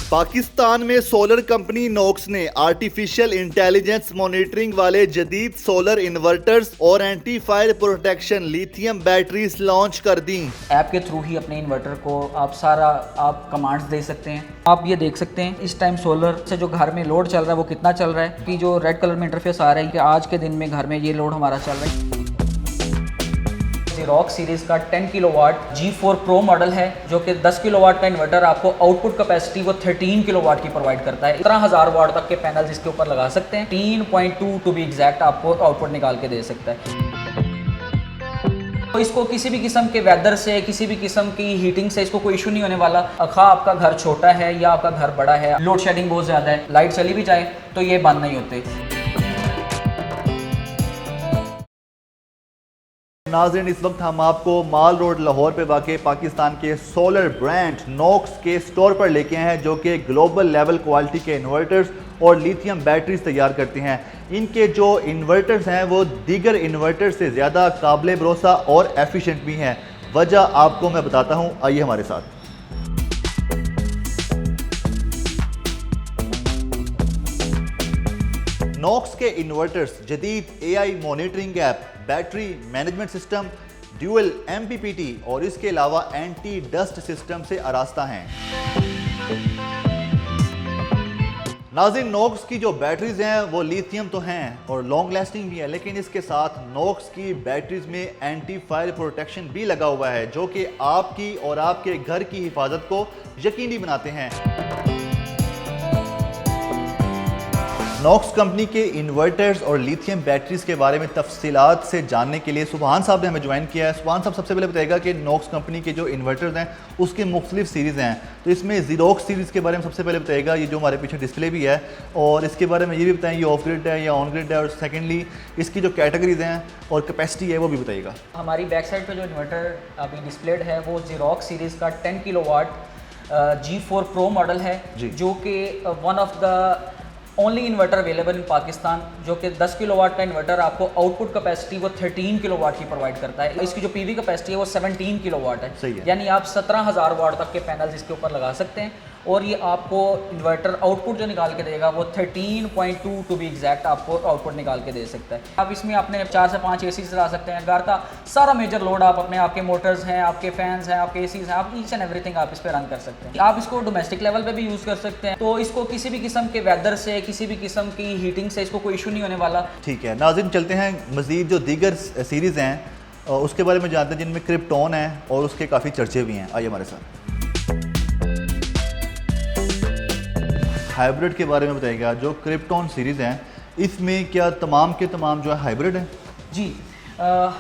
पाकिस्तान में solar company नोक्स ने artificial intelligence monitoring वाले जदीद सोलर इन्वर्टर्स और anti fire protection lithium batteries launch कर दी। ऐप के थ्रू ही अपने इन्वर्टर को आप कमांड्स दे सकते हैं। आप ये देख सकते हैं इस टाइम सोलर से जो घर में लोड चल रहा है वो कितना चल रहा है कि जो रेड कलर में इंटरफेस आ रहा है कि आज के दिन में घर में ये लोड हमारा चल रहा है। Xerox सीरीज का 10 किलोवाट G4 Pro मॉडल है जो कि 10 किलोवाट का इन्वर्टर आपको आउटपुट कैपेसिटी वो 13 किलोवाट की प्रोवाइड करता है। 17,000 वाट तक के पैनल्स इसके ऊपर लगा सकते हैं। 3.2 टू बी एग्जैक्ट आपको आउटपुट निकाल के दे सकता है। तो इसको किसी भी किस्म के वेदर से, किसी भी किस्म की हीटिंग से इसको कोई इशू नहीं होने वाला। खा आपका घर छोटा है या आपका घर बड़ा है, लोड शेडिंग बहुत ज़्यादा है, लाइट चली भी जाए तो ये बंद नहीं होते। नाज़रीन, इस वक्त हम आपको माल रोड लाहौर पे वाक़ पाकिस्तान के सोलर ब्रांड नोक्स के स्टोर पर लेके आए हैं जो कि ग्लोबल लेवल क्वालिटी के इन्वर्टर्स और लिथियम बैटरीज तैयार करते हैं। इनके जो इन्वर्टर्स हैं वो दीगर इन्वर्टर से ज़्यादा काबिल भरोसा और एफिशिएंट भी हैं। वजह आपको मैं बताता हूँ, आइए हमारे साथ। नोक्स के इन्वर्टर्स जदीद AI monitoring app, battery management system, dual MPPT और इसके अलावा एंटी डस्ट सिस्टम से आरास्ता हैं। नाज़रीन, नोक्स की जो बैटरीज हैं वो लिथियम तो हैं और लॉन्ग लास्टिंग भी है, लेकिन इसके साथ नोक्स की बैटरीज में एंटी फायर प्रोटेक्शन भी लगा हुआ है जो कि आपकी और आपके घर की हिफाजत को यकीनी बनाते हैं। नोक्स कंपनी के इन्वर्टर्स और लिथियम बैटरीज के बारे में तफसीलात से जानने के लिए सुबहान साहब ने हमें ज्वाइन किया है। सुबहान साहब सबसे पहले बताएगा कि नोक्स कंपनी के जो इन्वर्टर्स हैं उसके मुख्तलिफ सीरीज़ हैं, तो इसमें Xerox सीरीज़ के बारे में सबसे पहले बताएगा, ये जो हमारे पीछे डिस्प्ले भी है, और इसके बारे में ये भी बताएं ये ऑफ ग्रिड है या ऑन ग्रिड है, और सेकेंडली इसकी जो कैटेगरीज हैं और कैपेसिटी है वो भी बताइएगा। हमारी बैक साइड पर जो इन्वर्टर अभी डिस्प्लेड है वो Xerox सीरीज़ का 10 किलोवाट G4 Pro मॉडल है जो कि one of the only inverter available in Pakistan, जो कि 10 किलोवाट का इन्वर्टर आपको आउटपुट कैपेसिटी वो 13 किलोवाट की प्रोवाइड करता है। इसकी जो पीवी कैपेसिटी है वो 17 किलोवाट है, सही है। यानी आप 17,000 वाट तक के पैनल्स इसके ऊपर लगा सकते हैं और ये आपको इन्वर्टर आउटपुट जो निकाल के देगा वो 13.2 टू बी एग्जैक्ट आपको आउटपुट निकाल के दे सकता है। आप इसमें अपने 4 से 5 AC चला सकते हैं। घर का सारा मेजर लोड आप अपने, आपके मोटर्स हैं, आपके फैंस हैं, आपके ACs हैं, आप ईच एंड एवरीथिंग आप इस पर रन कर सकते हैं। आप इसको डोमेस्टिक लेवल पे भी यूज़ कर सकते हैं, तो इसको किसी भी किस्म के वेदर से, किसी भी किस्म की हीटिंग से इसको कोई इशू नहीं होने वाला। ठीक है नाज़रीन, चलते हैं मज़ीद जो दीगर सीरीज़ हैं उसके बारे में जानते हैं जिनमें क्रिप्टॉन है और उसके काफ़ी चर्चे भी हैं। आइए हमारे साथ। हाइब्रिड के बारे में बताइएगा, जो क्रिप्टॉन सीरीज़ हैं इसमें क्या तमाम के तमाम जो है हाइब्रिड है? जी,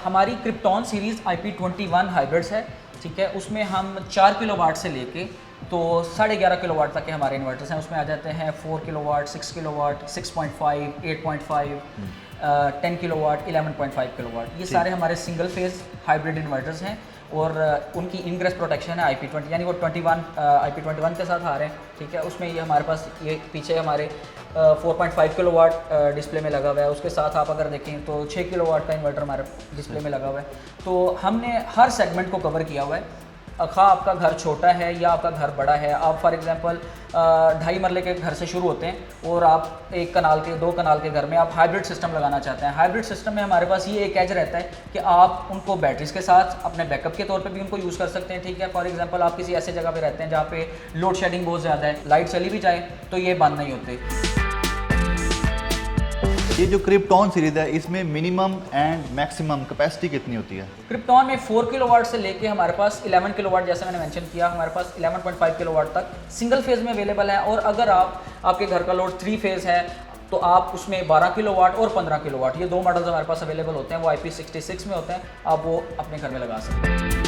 हमारी क्रिप्टॉन सीरीज़ IP21 हाइब्रिड्स है, ठीक है। उसमें हम 4 किलोवाट से लेके तो 11.5 किलोवाट तक के हमारे इन्वर्टर्स हैं। उसमें आ जाते हैं 4 किलोवाट, 6 किलोवाट, 6.5, 8.5, 10 किलोवाट, 11.5 किलोवाट। ये सारे हमारे सिंगल फेज़ हाइब्रिड इन्वर्टर्स हैं और उनकी इनग्रेस प्रोटेक्शन है IP20, यानी वो 21 IP21 के साथ आ रहे हैं, ठीक है। उसमें ये हमारे पास ये पीछे हमारे 4.5 किलोवाट डिस्प्ले में लगा हुआ है। उसके साथ आप अगर देखें तो 6 किलोवाट का इन्वर्टर हमारे डिस्प्ले में लगा हुआ है। तो हमने हर सेगमेंट को कवर किया हुआ है। खा आपका घर छोटा है या आपका घर बड़ा है, आप फॉर एग्जांपल 2.5 मरले के घर से शुरू होते हैं और आप 1 कनाल के 2 कनाल के घर में आप हाइब्रिड सिस्टम लगाना चाहते हैं। हाइब्रिड सिस्टम में हमारे पास ये एक एज रहता है कि आप उनको बैटरीज के साथ अपने बैकअप के तौर पे भी उनको यूज़ कर सकते हैं, ठीक है। फॉर एग्जांपल आप किसी ऐसे जगह पे रहते हैं जहाँ पे लोड शेडिंग बहुत ज़्यादा है, लाइट चली भी जाए तो ये बंद नहीं होते। ये जो क्रिप्टॉन सीरीज़ है इसमें मिनिमम एंड मैक्सिमम कैपेसिटी कितनी होती है? क्रिप्टॉन में 4 किलोवाट से लेके हमारे पास 11 किलोवाट, जैसे मैंने मेंशन किया, हमारे पास 11.5 किलोवाट तक सिंगल फेज़ में अवेलेबल है। और अगर आपके घर का लोड 3 फेज़ है तो आप उसमें 12 किलोवाट और 15 किलोवाट, ये 2 मॉडल्स हमारे पास अवेलेबल होते हैं। वो IP66 में होते हैं, आप वो अपने घर में लगा सकते हैं।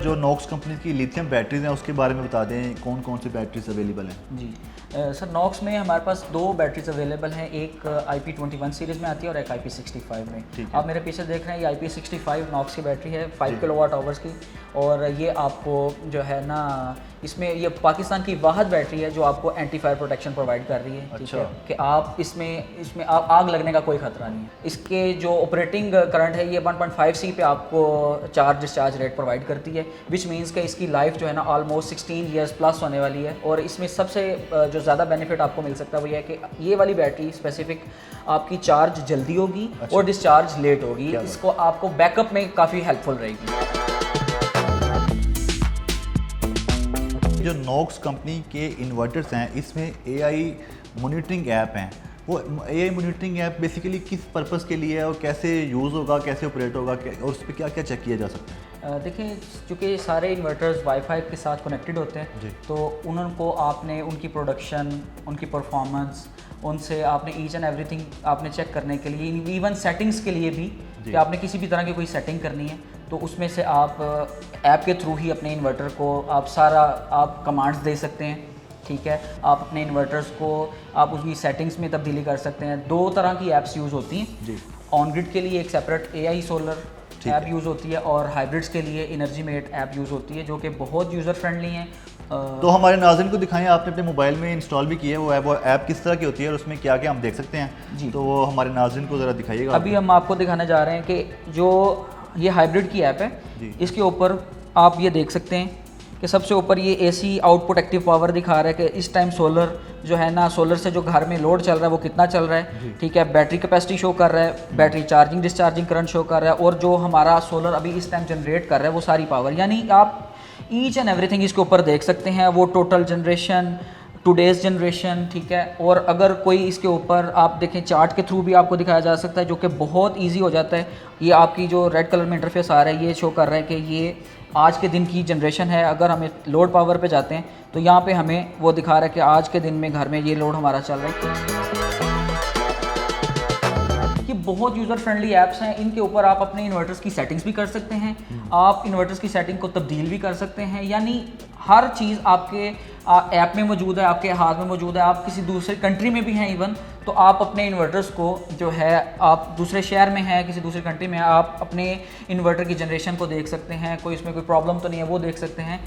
जो नोक्स कंपनी की लिथियम बैटरीज हैं उसके बारे में बता दें, कौन कौन सी बैटरीज अवेलेबल हैं? जी सर, नोक्स में हमारे पास 2 बैटरीज अवेलेबल हैं, एक IP21 सीरीज़ में आती है और एक IP65 में। आप मेरे पीछे देख रहे हैं ये IP65 नोक्स की बैटरी है 5 किलोवाट आवर्स की, और ये आपको जो है ना इसमें ये पाकिस्तान की वाहद बैटरी है जो आपको एंटी फायर प्रोटेक्शन प्रोवाइड कर रही है, ठीक अच्छा। है, कि आप इसमें आग लगने का कोई खतरा नहीं है। इसके जो ऑपरेटिंग करंट है ये 1.5 सी पे आपको चार्ज डिस्चार्ज रेट प्रोवाइड करती है, विच मीन्स कि इसकी लाइफ जो है ना ऑलमोस्ट 16 ईयर्स प्लस होने वाली है। और इसमें सबसे जो ज़्यादा बेनिफिट आपको मिल सकता है वो ये है कि ये वाली बैटरी स्पेसिफिक आपकी चार्ज जल्दी होगी और डिस्चार्ज लेट होगी, इसको आपको बैकअप में काफ़ी हेल्पफुल रहेगी। जो नॉक्स कंपनी के इन्वर्टर्स हैं इसमें एआई मॉनिटरिंग ऐप हैं, वो एआई मॉनिटरिंग ऐप बेसिकली किस पर्पस के लिए है और कैसे यूज़ होगा, कैसे ऑपरेट होगा और उस पर क्या क्या चेक किया जा सकता है? देखिए, चूँकि सारे इन्वर्टर्स वाईफाई के साथ कनेक्टेड होते हैं तो उनको आपने उनकी प्रोडक्शन, उनकी परफॉर्मेंस, उनसे आपने ईच एंड एवरीथिंग आपने चेक करने के लिए, इवन सेटिंग्स के लिए भी कि आपने किसी भी तरह की कोई सेटिंग करनी है तो उसमें से आप ऐप के थ्रू ही अपने इन्वर्टर को आप कमांड्स दे सकते हैं, ठीक है। आप अपने इन्वर्टर्स को आप उसकी सेटिंग्स में तब्दीली कर सकते हैं। 2 तरह की ऐप्स यूज़ होती हैं जी। ऑन ग्रिड के लिए एक separate AI solar app use होती है और हाइब्रिड्स के लिए एनर्जी मेट ऐप यूज़ होती है जो कि बहुत यूज़र फ्रेंडली हैं। तो हमारे नाज़रीन को दिखाएं, आपने अपने मोबाइल में इंस्टॉल भी की है वो ऐप किस तरह की होती है और उसमें क्या क्या हम देख सकते हैं जी। तो वो हमारे नाज़रीन को ज़रा दिखाइएगा। अभी हम आपको दिखाने जा रहे हैं कि जो ये हाइब्रिड की ऐप है इसके ऊपर आप ये देख सकते हैं कि सबसे ऊपर ये एसी आउटपुट एक्टिव पावर दिखा रहा है कि इस टाइम सोलर जो है ना, सोलर से जो घर में लोड चल रहा है वो कितना चल रहा है, ठीक है। बैटरी कैपेसिटी शो कर रहा है, battery charging discharging current show कर रहा है और जो हमारा सोलर अभी इस टाइम जनरेट कर रहा है वो सारी पावर, यानी आप ईच एंड एवरीथिंग इसके ऊपर देख सकते हैं। वो टोटल जनरेशन, टुडेज़ जनरेशन, ठीक है। और अगर कोई इसके ऊपर आप देखें चार्ट के थ्रू भी आपको दिखाया जा सकता है जो कि बहुत इजी हो जाता है। ये आपकी जो रेड कलर में इंटरफेस आ रहा है ये शो कर रहा है कि ये आज के दिन की जनरेशन है। अगर हमें लोड पावर पे जाते हैं तो यहाँ पे हमें वो दिखा रहा है कि आज के दिन में घर में ये लोड हमारा चल रहा है। ये बहुत यूज़र फ्रेंडली ऐप्स हैं, इनके ऊपर आप अपने इन्वर्टर्स की सेटिंग्स भी कर सकते हैं, आप इन्वर्टर्स की सेटिंग को तब्दील भी कर सकते हैं, यानी हर चीज़ आपके ऐप में मौजूद है, आपके हाथ में मौजूद है। आप किसी दूसरे कंट्री में भी हैं इवन, तो आप अपने इन्वर्टर्स को जो है, आप दूसरे शहर में हैं, किसी दूसरे कंट्री में हैं, आप अपने इन्वर्टर की जनरेशन को देख सकते हैं, कोई इसमें कोई प्रॉब्लम तो नहीं है वो देख सकते हैं।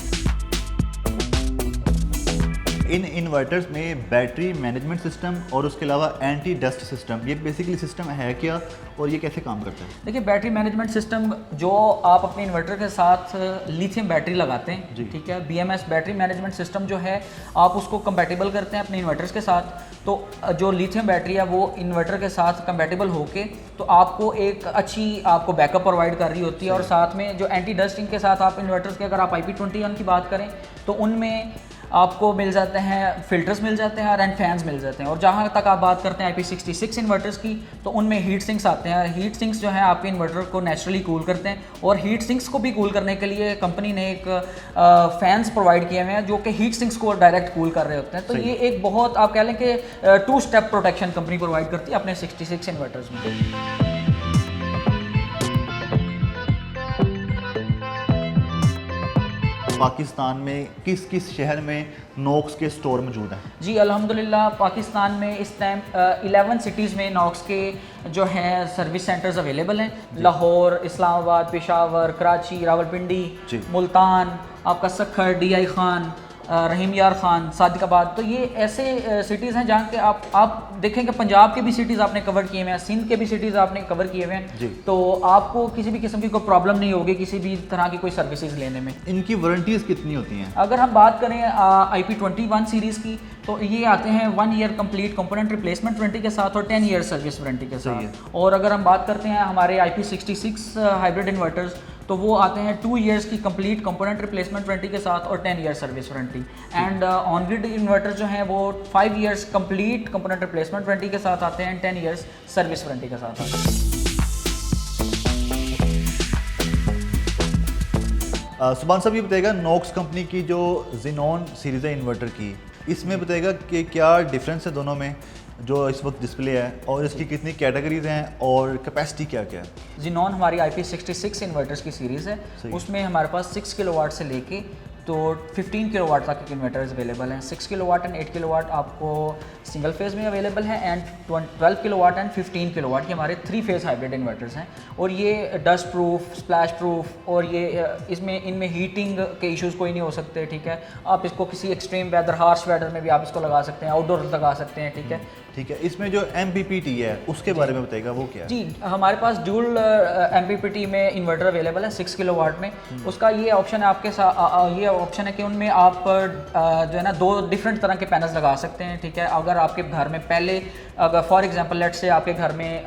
इन इन्वर्टर्स में बैटरी मैनेजमेंट सिस्टम और उसके अलावा एंटी डस्ट सिस्टम, ये बेसिकली सिस्टम है क्या और ये कैसे काम करता है? देखिए, बैटरी मैनेजमेंट सिस्टम जो आप अपने इन्वर्टर के साथ लिथियम बैटरी लगाते हैं, ठीक है, BMS बैटरी मैनेजमेंट सिस्टम जो है आप उसको कंपैटिबल करते हैं अपने इन्वर्टर्स के साथ। तो जो लिथियम बैटरी है वो इन्वर्टर के साथ कंपैटिबल होके तो आपको एक अच्छी आपको बैकअप प्रोवाइड कर रही होती है। और साथ में जो एंटी डस्ट इनके साथ आप इन्वर्टर्स के, अगर आप IP21 की बात करें तो उनमें आपको मिल जाते हैं, फिल्टर्स मिल जाते हैं एंड फैंस मिल जाते हैं। और जहाँ तक आप बात करते हैं IP66 इन्वर्टर्स की तो उनमें हीट सिंक्स आते हैं। हीट सिंक्स जो है आपके इन्वर्टर को नेचुरली कूल करते हैं और हीट सिंक्स को भी कूल करने के लिए कंपनी ने एक फैंस प्रोवाइड किए हुए हैं जो कि हीट सिंक्स को डायरेक्ट कूल कर रहे होते हैं। तो ये एक बहुत आप कह लें कि 2 स्टेप प्रोटेक्शन कंपनी प्रोवाइड करती है अपने 66 इन्वर्टर्स में। पाकिस्तान में किस किस शहर में नॉक्स के स्टोर मौजूद हैं? जी अल्हम्दुलिल्लाह, पाकिस्तान में इस टाइम 11 सिटीज़ में नॉक्स के जो हैं सर्विस सेंटर्स अवेलेबल हैं। लाहौर, इस्लामाबाद, पेशावर, कराची, रावलपिंडी, मुल्तान, आपका सखर, DI खान, रहीम यार खान, सादिकाबाद। तो ये ऐसे सिटीज़ हैं जहाँ के आप देखें कि पंजाब के भी सिटीज़ आपने कवर किए हुए हैं, सिंध के भी सिटीज़ आपने कवर किए हुए हैं, तो आपको किसी भी किस्म की कोई प्रॉब्लम नहीं होगी किसी भी तरह की कोई सर्विसेज लेने में। इनकी वारंटीज़ कितनी होती हैं? अगर हम बात करें IP21 सीरीज़ की तो ये आते हैं 1 year complete component replacement warranty के साथ और 10 ईयर सर्विस वारंटी के साथ। और अगर हम बात करते हैं हमारे IP66 हाइब्रिड इन्वर्टर्स तो वो आते हैं 2 इयर्स की कंप्लीट कंपोनेंट रिप्लेसमेंट वारंटी के साथ और 10 year service warranty. And on grid inverter जो हैं वो 5 years complete component replacement warranty के साथ आते हैं, 10 इयर्स सर्विस वारंटी के साथ आते हैं। सुभान साहब, ये बताएगा नॉक्स कंपनी की जो ज़ेनॉन सीरीज़ है इन्वर्टर की, इसमें बताएगा कि क्या डिफरेंस है दोनों में जो इस वक्त डिस्प्ले है और इसकी कितनी कैटेगरीज हैं और कैपेसिटी क्या क्या है? ज़ेनॉन हमारी IP66 इन्वर्टर्स की सीरीज़ है, उसमें हमारे पास 6 किलोवाट से लेके तो 15 किलोवाट तक के इन्वर्टर्स अवेलेबल हैं। 6 किलोवाट एंड 8 किलोवाट आपको सिंगल फेज़ में अवेलेबल है एंड 12 किलोवाट एंड 15 किलोवाट ये हमारे 3 फेज़ हाइब्रिड इन्वर्टर्स हैं। और ये डस्ट प्रूफ, स्प्लैश प्रूफ और ये इसमें इनमें हीटिंग के इश्यूज़ कोई नहीं हो सकते, ठीक है। आप इसको किसी एक्सट्रीम वेदर, हार्श वेदर में भी आप इसको लगा सकते हैं, आउटडोर लगा सकते हैं, ठीक है। ठीक है, इसमें जो MPPT है उसके बारे में बताइएगा, वो क्या है? जी, हमारे पास ड्यूल MPPT में इन्वर्टर अवेलेबल है 6 किलोवाट में। उसका ये ऑप्शन है आपके साथ, ये ऑप्शन है कि उनमें आप जो है ना 2 डिफरेंट तरह के पैनल्स लगा सकते हैं, ठीक है। अगर आपके घर में पहले, अगर फॉर एग्जांपल लेट्स से आपके घर में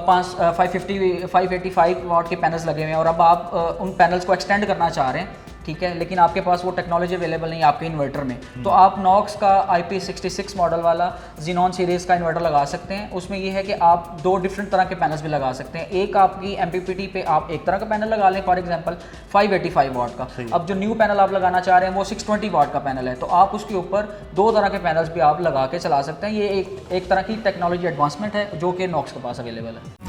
585 वाट के पैनल्स लगे हुए हैं और अब आप उन पैनल्स को एक्सटेंड करना चाह रहे हैं, ठीक है, लेकिन आपके पास वो टेक्नोलॉजी अवेलेबल नहीं है आपके इन्वर्टर में, तो आप नॉक्स का IP66 मॉडल वाला Xenon सीरीज़ का इन्वर्टर लगा सकते हैं। उसमें ये है कि आप 2 डिफरेंट तरह के पैनल्स भी लगा सकते हैं। एक आपकी MPPT पे आप एक तरह का पैनल लगा लें, फॉर एग्जांपल 585 वाट का। अब जो न्यू पैनल आप लगाना चाह रहे हैं वो 620 वाट का पैनल है, तो आप उसके ऊपर 2 तरह के पैनल्स भी आप लगा के चला सकते हैं। ये एक तरह की टेक्नोलॉजी एडवांसमेंट है जो कि नॉक्स के पास अवेलेबल है।